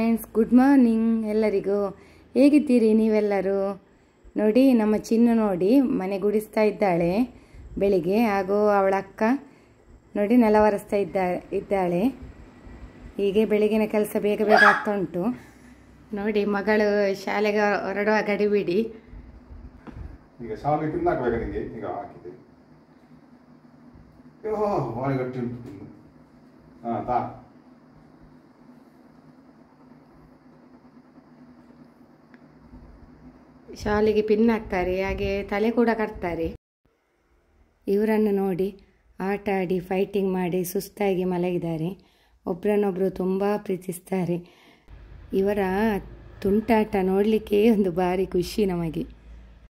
Friends, good morning ಎಲ್ಲರಿಗೂ. ಹೇಗಿದ್ದೀರಿ ನೀವೆಲ್ಲರೂ? ನೋಡಿ, ನಮ್ಮ ಚಿನ್ನು ನೋಡಿ ಮನೆ ಗುಡಿಸ್ತಾ ಇದ್ದಾಳೆ ಬೆಳಿಗ್ಗೆ. ಹಾಗೂ ಅವಳ ಅಕ್ಕ ನೋಡಿ ನೆಲ ಒರೆಸ್ತಾ ಇದ್ದಾಳೆ. ಹೀಗೆ ಬೆಳಗಿನ ಕೆಲಸ ಬೇಗ ಬೇಗ ಆಗ್ತಾ ಉಂಟು. ನೋಡಿ, ಮಗಳು ಶಾಲೆಗೆ ಹೊರಡುವ ಗಡಿಬಿಡಿ. ಈಗ ಶಾಲೆಗೆ ತಿನ್ನಾಕಬೇಕು ನಿಮಗೆ. ಈಗ ಹಾಕಿದೆ ಭಾಳ ಗಟ್ಟಿ ಉಂಟು. ಹಾಂ ತಾ ಶಾಲೆಗೆ ಪಿನ್ ಹಾಕ್ತಾರೆ, ಹಾಗೆ ತಲೆ ಕೂಡ ಕಟ್ತಾರೆ. ಇವರನ್ನು ನೋಡಿ ಆಟ ಆಡಿ ಫೈಟಿಂಗ್ ಮಾಡಿ ಸುಸ್ತಾಗಿ ಮಲಗಿದ್ದಾರೆ. ಒಬ್ಬರನ್ನೊಬ್ಬರು ತುಂಬ ಪ್ರೀತಿಸ್ತಾರೆ. ಇವರ ತುಂಟಾಟ ನೋಡಲಿಕ್ಕೆ ಒಂದು ಭಾರಿ ಖುಷಿ ನಮಗೆ.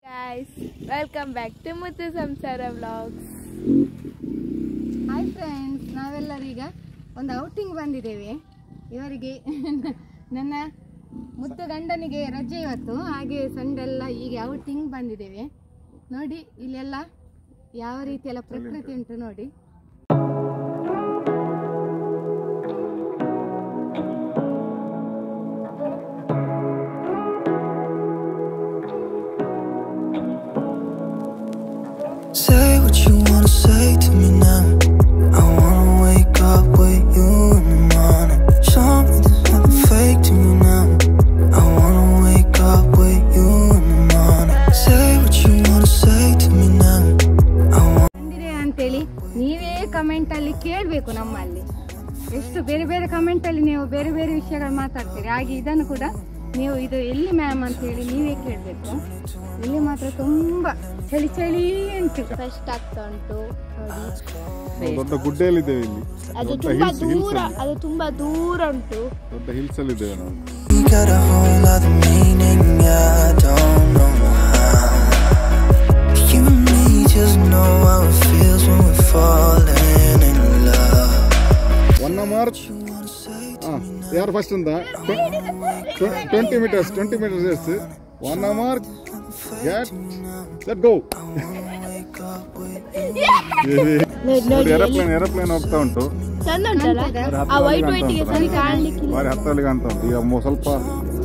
Guys, welcome back to ಮುತ್ತು ಸಂಸಾರ ವ್ಲಾಗ್ಸ್. ಹಾಯ್ ಫ್ರೆಂಡ್ಸ್, ನಾವೆಲ್ಲರೀಗ ಒಂದು ಔಟಿಂಗ್ ಬಂದಿದ್ದೇವೆ. ಇವರಿಗೆ ನನ್ನ ಮುದ್ದು ಗಂಡನಿಗೆ ರಜೆ ಇವತ್ತು, ಹಾಗೆ ಸಂಡೆ ಎಲ್ಲ ಹೀಗೆ ಔಟಿಂಗ್ ಬಂದಿದ್ದೇವೆ. ನೋಡಿ ಇಲ್ಲೆಲ್ಲ ಯಾವ ರೀತಿಯೆಲ್ಲ ಪ್ರಕೃತಿ ಉಂಟು ನೋಡಿ. Say what you wanna say to me now. I wanna wake up with you in the morning. Show me there's nothing fake to me now. I wanna wake up with you in the morning. Say what you wanna say to me now. I want ಬಂದಿದೆ ಅಂತೇಳಿ ನೀವೇ comment ಅಲ್ಲಿ ಕೇಳಬೇಕು. ನಮ್ಮಲ್ಲಿ ಎಷ್ಟು ಬೇರೆ ಬೇರೆ comment ಅಲ್ಲಿ ನೀವು ಬೇರೆ ಬೇರೆ ವಿಷಯಗಳು ಮಾತಾಡ್ತೀರಿ. ಹಾಗೆ ಇದನ್ನು ಕೂಡ ನೀವು ಇದು ಎಲ್ಲಿ ಮ್ಯಾಮ್ ಅಂತೇಳಿ ನೀವೇ ಕೇಳಬೇಕು. ಇಲ್ಲಿ ಮಾತ್ರ ತುಂಬಾ ಚಳಿ ಚಳಿ ಉಂಟು, ಫಸ್ಟ್ ಆಗ್ತಾ ಉಂಟು ನೋಡಿ. ದೊಡ್ಡ ಗುಡ್ಡೆಯಲ್ಲಿದ್ದೇವೆ ಇಲ್ಲಿ. ಅದು ತುಂಬಾ ದೂರ ಉಂಟು. ದೊಡ್ಡ ಹಿಲ್ಸ್ ಅಲ್ಲಿ ಇದ್ದೇವೆ ನಾವು. you got a whole other meaning. I don't know how. You and me just know how it feels when we're falling in love. 1 March. ಯಾರು ಫಸ್ಟ್ ಅಂತ 20 meters ಎಷ್ಟು 1 March. Get let go. Aeroplane ಹೋಗ್ತಾ ಉಂಟು. ಚಂದ ಉಂಟಲ್ಲ ಆ white ಗೆ ಸರಿ ಕಾಣಲಿಕ್ಕೆ. ಬಾರಿ ಹತ್ತಲ್ಲಿ ಕಾಣ್ತಾ ಉಂಟು. ಈಗ ಸ್ವಲ್ಪ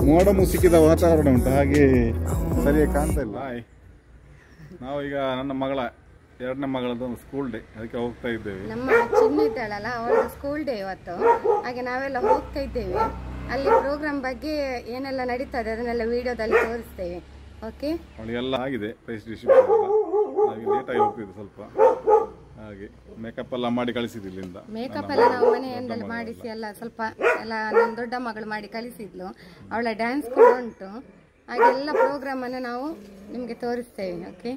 ಮೋಡ ಮುಸುಕಿದ ವಾತಾವರಣ ಉಂಟು, ಹಾಗೆ ಸರಿಯಾಗಿ ಕಾಣ್ತಾ ಇಲ್ಲ. ನಾವು ಈಗ ನನ್ನ ಮಗಳ 2ನೇ ಮಗಳದ್ದು ಒಂದು ಸ್ಕೂಲ್ ಡೇ, ಅದಕ್ಕೆ ಹೋಗ್ತಾ ಇದ್ದೇವೆ. ನಮ್ಮ ಚಿನ್ನು ಇದ್ದಾಳಲ್ಲ, ಅವಳದು ಸ್ಕೂಲ್ ಡೇ ಇವತ್ತು. ಹಾಗೆ ನಾವೆಲ್ಲ ಹೋಗ್ತಾ ಇದ್ದೇವೆ. ಅಲ್ಲಿ ಪ್ರೋಗ್ರಾಮ್ ಬಗ್ಗೆ ಏನೆಲ್ಲ ನಡೀತದೆ ಅದನ್ನೆಲ್ಲ ವಿಡಿಯೋದಲ್ಲಿ ತೋರಿಸ್ತೇವೆ. ಓಕೆ, ಅವಳಿಗೆಲ್ಲ ಆಗಿದೆ ಪ್ರೈಸ್ ಡಿಸ್ಟ್ರಿಬ್ಯೂಷನ್ ಎಲ್ಲ. ಹಾಗೆ ಲೇಟಾಗಿ ಹೋಗ್ತಿದ್ದೆ ಸ್ವಲ್ಪ, ಹಾಗೆ ಮೇಕಪ್ ಎಲ್ಲ ಮಾಡಿ ಕಳಿಸಿದ್ದು ಇಲ್ಲಿಂದ. ಮೇಕಪ್ ಎಲ್ಲ ನಾವು ಮನೆಯಿಂದಲೇ ಮಾಡಿಸಿ ಎಲ್ಲ ಸ್ವಲ್ಪ ಎಲ್ಲ ನನ್ನ ದೊಡ್ಡ ಮಗಳು ಮಾಡಿ ಕಳಿಸಿದ್ಲು. ಅವಳ ಡ್ಯಾನ್ಸ್ ಕೂಡ ಉಂಟು. ಹಾಗೆಲ್ಲ ಪ್ರೋಗ್ರಾಮನ್ನು ನಾವು ನಿಮಗೆ ತೋರಿಸ್ತೇವೆ. ಓಕೆ,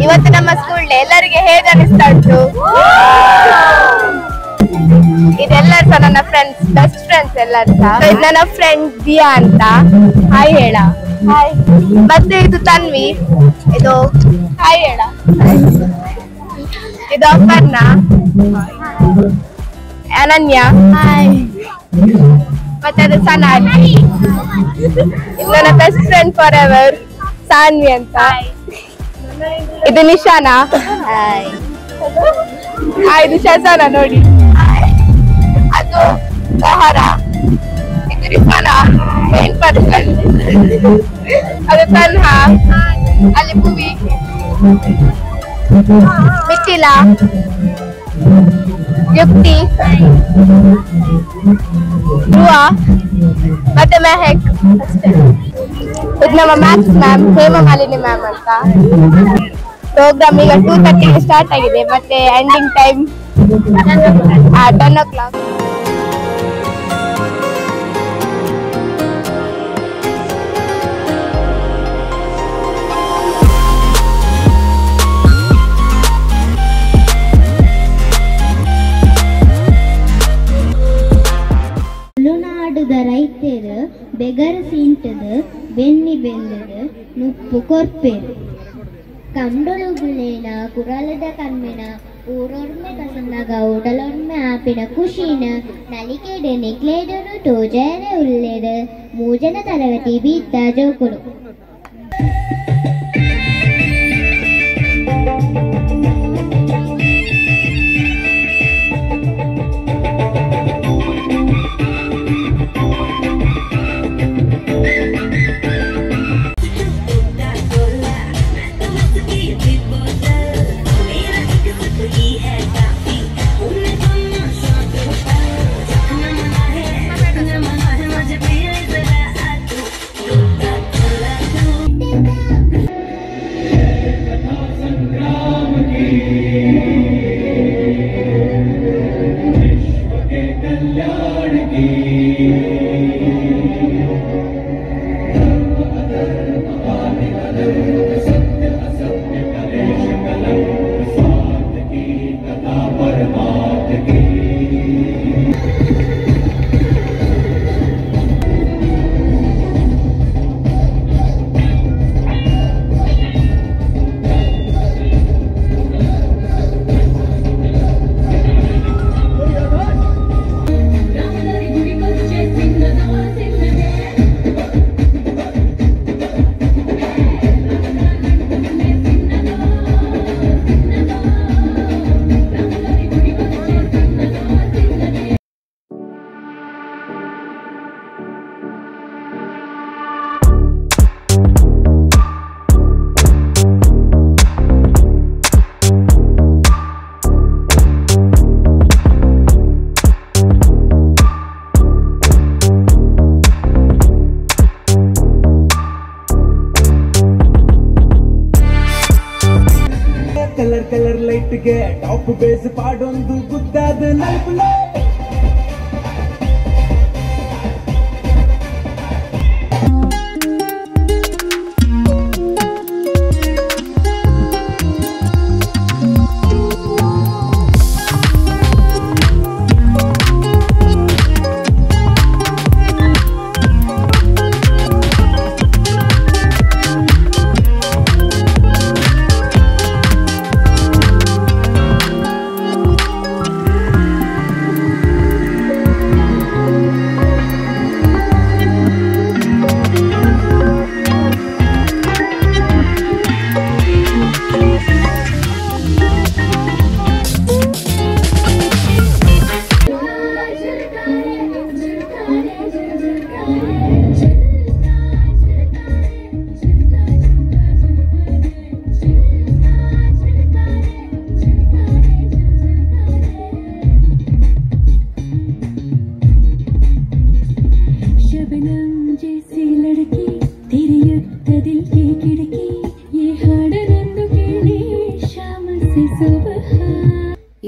ಇವತ್ತು ನಮ್ಮ ಸ್ಕೂಲ್ ಡೇ ಎಲ್ಲರಿಗೆ ಹೇಗೆ ಅನಿಸ್ತಾ ಉಂಟು? ಇದೆಲ್ಲರೂ ಸಹ ನನ್ನ ಫ್ರೆಂಡ್ಸ್, ಬೆಸ್ಟ್ ಫ್ರೆಂಡ್ಸ್ ಎಲ್ಲರೂ ಸಹ. ಇದು ನನ್ನ ಫ್ರೆಂಡ್ ದಿಯಾ ಅಂತ. ಹಾಯ್ ಹೇಳ. ಹಾಯ್. ಮತ್ತೆ ಇದು ತನ್ವಿ. ಇದು ಹಾಯ್ ಹೇಳ. ಇದು ಅಪರ್ಣ. ಅನನ್ಯ. ಹಾಯ್. ಮತ್ತೆ ಅದು ಸನಾಲಿ. ಇದು ನನ್ನ best friend forever Saanvi ಅಂತ. ಇದು ನಿಶಾನಾ. ಹಾಯ್. ಇದು ಶಸಾನ ನೋಡಿ. ಅದು ಸಹರಾ. ಇದು ರಿಫಾನಾ. Main person. ಅದು ತನ್ಹಾ. ಅಲ್ಲಿ ಭುವಿ. ಮಿಥಿಲಾ. ಯುಕ್ತಿ. ಧ್ರುವ. ಮತ್ತೆ ಮೆಹಕ್. ಅಷ್ಟೇ. ಇದು ನಮ್ಮ ಮ್ಯಾಥ್ಸ್ ಮ್ಯಾಮ್ ಹೇಮಮಾಲಿನಿ ಮ್ಯಾಮ್ ಅಂತ. ಪ್ರೋಗ್ರಾಮ್ ಈಗ 2:30ಗೆ ಸ್ಟಾರ್ಟ್ ಆಗಿದೆ. ಮತ್ತೆ ಎಂಡಿಂಗ್ ಟೈಮ್ 10 o'clock. ತುಳುನಾಡುದ ರೈತರು ಬೆಗರು ಸೀಂಟದು ಬೆನ್ನಿ ಬೆಲ್ಲದು ನುಪ್ಪು ಕೊರ್ಪೆರು ಕಂಡೊಳುಗುಳೇನ ಕುರಲದ ಕಮ್ಮಿನ ಊರೊರ್ಮೆ ಕಸಂದಾಗ ಉಡಲೊರ್ಮೆ ಆಪಿನ ಖುಷಿನ ನಲಿಕೆಡೆ ನಿಕ್ಲೇಡನು ತೋಜರೆ ಉಲ್ಲೆಡು ಮೂಜನ ತರಗತಿ ಬೀತ್ತ ಜೋಕುಡು. ಕಲರ್ ಲೈಟ್ಗೆ ಟಾಪ್ ಬೇಸ್ ಪಾಡೊಂದು ಗುದ್ದಾದ ನಲ್ಪಲೆ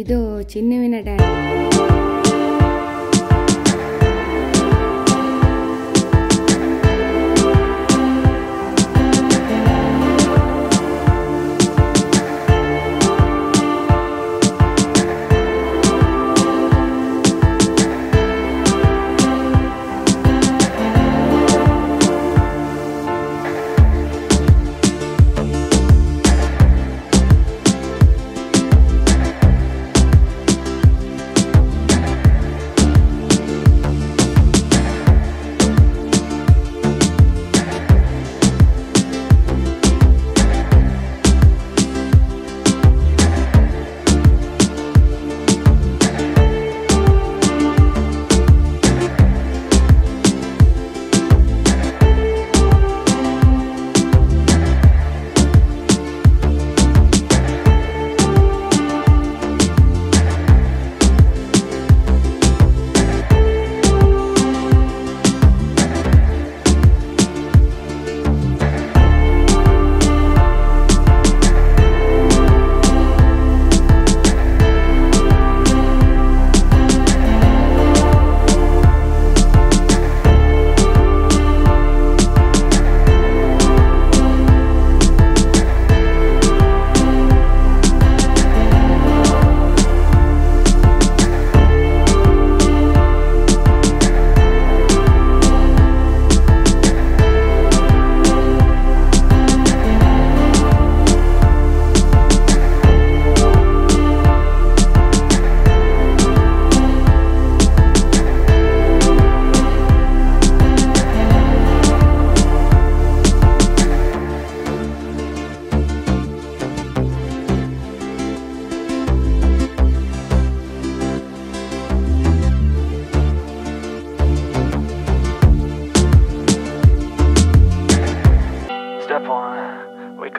ಇದು ಚಿನ್ನುವಿನ dance.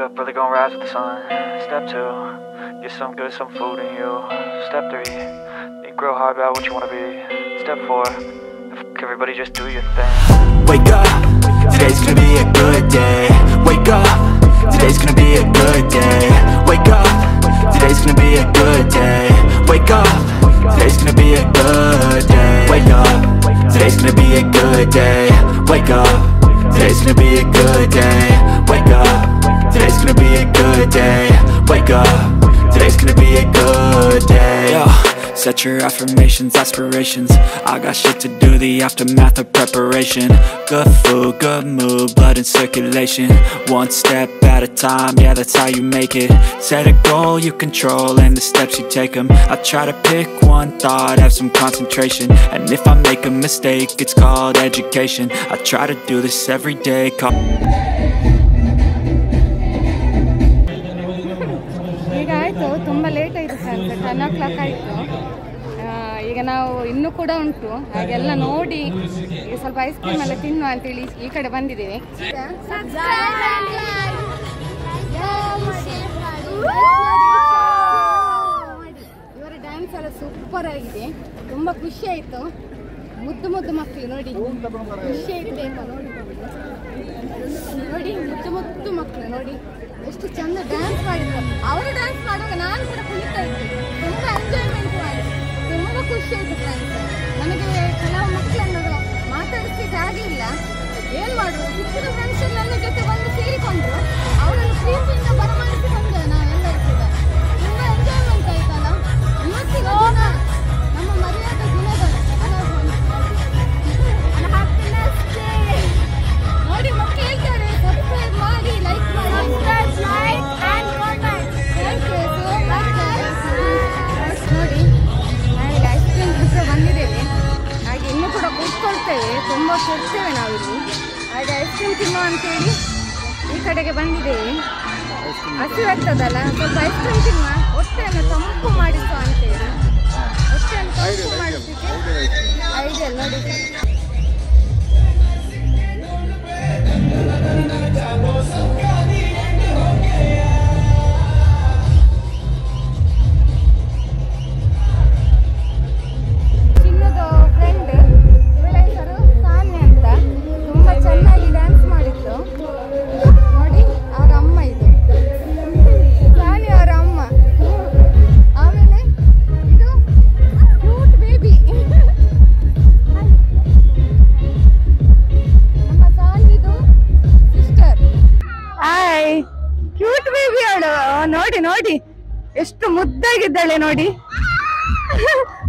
up, really gonna rise with the sun. Step 2, get some good, some food in you. Step 3, think real hard about what you wanna be. Step 4, everybody just do your thing. Wake up, today's gonna be a good day. Wake up, today's gonna be a good day. Wake up, today's gonna be a good day. Wake up, today's gonna be a good day. Wake up, today's gonna be a good day. Wake up, today's gonna be a good day. Wake up, today's gonna be a good day. Wake up, today's gonna be a good day. Yo, set your affirmations, aspirations. I got shit to do, the aftermath of preparation. Good food, good mood, blood in circulation. One step at a time, yeah, that's how you make it. Set a goal you control and the steps you take them. I try to pick one thought, have some concentration. And if I make a mistake, it's called education. I try to do this every day. ಈಗ ಆಯಿತು, ತುಂಬ late ಆಯಿತು friends, 10 o'clock ಆಯಿತು. ಈಗ ನಾವು ಇನ್ನೂ ಕೂಡ ಉಂಟು, ಹಾಗೆಲ್ಲ ನೋಡಿ ಈಗ ಸ್ವಲ್ಪ ಐಸ್ ಕ್ರೀಮ್ ಎಲ್ಲ ತಿನ್ನುವ ಅಂತೇಳಿ ಈ ಕಡೆ ಬಂದಿದ್ದೇವೆ. ಇವರ ಡ್ಯಾನ್ಸ್ ಎಲ್ಲ ಸೂಪರ್ ಆಗಿದೆ, ತುಂಬ ಖುಷಿ ಆಯಿತು. ಮುದ್ದು ಮುದ್ದು ಮಕ್ಕಳು ನೋಡಿ, ಖುಷಿ ಆಯಿತು ನೋಡಿ ನೋಡಿ, ಮುದ್ದು ಮುದ್ದು ಮಕ್ಕಳು ನೋಡಿ ಎಷ್ಟು ಚಂದ ಡ್ಯಾನ್ಸ್ ಮಾಡಿದ್ರು. ಅವರು ಡ್ಯಾನ್ಸ್ ಮಾಡುವಾಗ ನಾನು ಕೂಡ ಕುಣಿತಾ ಇದ್ದೆ, ತುಂಬ ಎಂಜಾಯ್ಮೆಂಟ್ ಮಾಡಿ ತುಂಬ ಖುಷಿ ಆಯಿತು ಫ್ರೆಂಡ್ಸ್. ನನಗೆ ಕೆಲವು ಮಕ್ಕಳನ್ನು ಮಾತಾಡಿಸ್ಲಿಕ್ಕೆ ಆಗಲಿಲ್ಲ, ಏನು ಮಾಡೋದು, ಸಿಕ್ಕಿದ ಫ್ರೆಂಡ್ಸ್ ನನ್ನ ಜೊತೆ ಬಂದು ಸೇರಿಕೊಂಡ್ರು, ಅವರನ್ನು ಪ್ರೀತಿಯಿಂದ ಬರಮಾಡಿಸಿಕೊಂಡು ನಾವೆಲ್ಲರೂ ಕೂಡ ತುಂಬ ಎಂಜಾಯ್ಮೆಂಟ್ ಆಯ್ತಲ್ಲ. ಇವತ್ತಿನ ದಿನ ನಮ್ಮ ಮರ್ಯಾದ ದಿನಗಳು ನೋಡಿ, ಮಕ್ಕಳು ಹೇಳ್ತಾರೆ ಸಬ್ಸ್ಕ್ರೈಬ್ ಮಾಡಿ, ಲೈಕ್ ಮಾಡಿ, ನೋಡಿ ನಾವೀಗ ಐಸ್ ಕ್ರೀಮ್ ಹತ್ರ ಬಂದಿದ್ದೇವೆ. ಹಾಗೆ ಇನ್ನೂ ಕೂಡ ಕೂತ್ಕೊಳ್ತೇವೆ, ತುಂಬ ಕೊಡ್ತೇವೆ ನಾವಿಲ್ಲಿ. ಹಾಗೆ ಐಸ್ ಕ್ರೀಮ್ ತಿನ್ನುವ ಅಂತೇಳಿ ಈ ಕಡೆಗೆ ಬಂದಿದ್ದೇವೆ. ಹಸಿವಾಗ್ತದಲ್ಲ, ಸ್ವಲ್ಪ ಐಸ್ ಕ್ರೀಮ್ ತಿನ್ನುವ, ಹೊಟ್ಟೆಯನ್ನು ತಂಪು ಮಾಡಿಸುವ ಅಂತೇಳಿ. ಹೊಟ್ಟೆಯನ್ನು ತಂಪು ಮಾಡಿಸಲಿಕ್ಕೆ ಐಡಿಯಲ್ ನೋಡಿ. ಚಿನ್ನದ ಫ್ರೆಂಡ್, ಇವಳ ಹೆಸರು ಸಾನ್ಯ ಅಂತ, ತುಂಬ ಚೆನ್ನಾಗಿ ಡ್ಯಾನ್ಸ್ ಮಾಡಿತ್ತು ನೋಡಿ. ಅವರ ಅಮ್ಮ ಇದು ಸಾನ್ಯ ಅವರ ಅಮ್ಮ. ಆಮೇಲೆ ಇದು ಕ್ಯೂಟ್ ಬೇಬಿ, ನಮ್ಮ ಸಾನ್ಯದು ಸಿಸ್ಟರ್. ಹಾಯ್, ಕ್ಯೂಟ್ ಬೇಬಿ ಅವಳು ನೋಡಿ ನೋಡಿ ಎಷ್ಟು ಮುದ್ದಾಗಿದ್ದಾಳೆ ನೋಡಿ.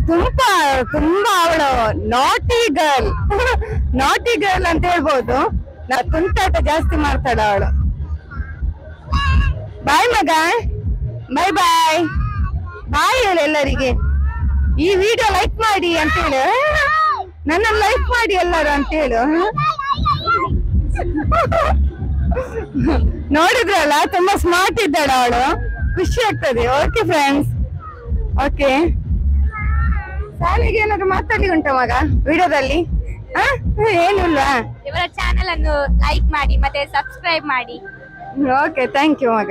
ತುಂಬಾ ತುಂಬಾ ಅವಳು ನಾಟಿ ಗರ್ಲ್, ನಾಟಿ ಗರ್ಲ್ ಅಂತ ಹೇಳ್ಬೋದು. ನಾ ತುಂಟಾಟ ಜಾಸ್ತಿ ಮಾಡ್ತಾಳ ಅವಳು. ಬಾಯ್ ಮಗ, ಬಾಯ್ ಬಾಯ್ ಬಾಯ್ ಹೇಳು ಎಲ್ಲರಿಗೆ. ಈ ವಿಡಿಯೋ ಲೈಕ್ ಮಾಡಿ ಅಂತ ಹೇಳು, ನನ್ನ ಲೈಕ್ ಮಾಡಿ ಎಲ್ಲರೂ ಅಂತ ಹೇಳು. ನೋಡಿದ್ರಲ್ಲ, ತುಂಬಾ ಸ್ಮಾರ್ಟ್ ಇದ್ದಾಳ ಅವಳು, ಖುಷಿ ಆಗ್ತದೆ. Okay friends, okay. ಸಾಲಿಗೆ ಏನಾದ್ರು ಮಾತಾಡಿ ಉಂಟ ಮಗ ವಿಡಿಯೋದಲ್ಲಿ? ಏನಿಲ್ವಾ? ಇವರ ಚಾನೆಲ್ ಅನ್ನು ಲೈಕ್ ಮಾಡಿ ಮತ್ತೆ ಸಬ್ಸ್ಕ್ರೈಬ್ ಮಾಡಿ. ಓಕೆ, ಥ್ಯಾಂಕ್ ಯು ಮಗ.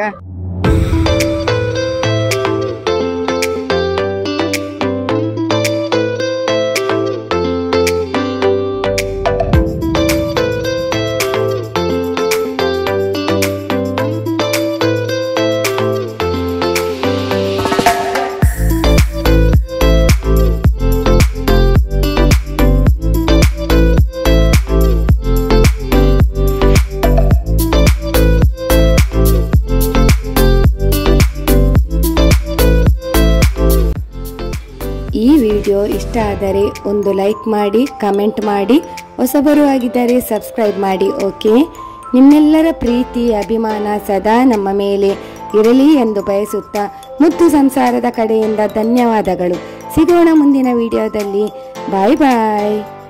ಈ ವಿಡಿಯೋ ಇಷ್ಟ ಆದರೆ ಒಂದು ಲೈಕ್ ಮಾಡಿ, ಕಮೆಂಟ್ ಮಾಡಿ, ಹೊಸಬರು ಆಗಿದ್ದರೆ ಸಬ್ಸ್ಕ್ರೈಬ್ ಮಾಡಿ. ಓಕೆ, ನಿಮ್ಮೆಲ್ಲರ ಪ್ರೀತಿ ಅಭಿಮಾನ ಸದಾ ನಮ್ಮ ಮೇಲೆ ಇರಲಿ ಎಂದು ಬಯಸುತ್ತಾ ಮುದ್ದು ಸಂಸಾರದ ಕಡೆಯಿಂದ ಧನ್ಯವಾದಗಳು. ಸಿಗೋಣ ಮುಂದಿನ ವಿಡಿಯೋದಲ್ಲಿ. ಬಾಯ್ ಬಾಯ್.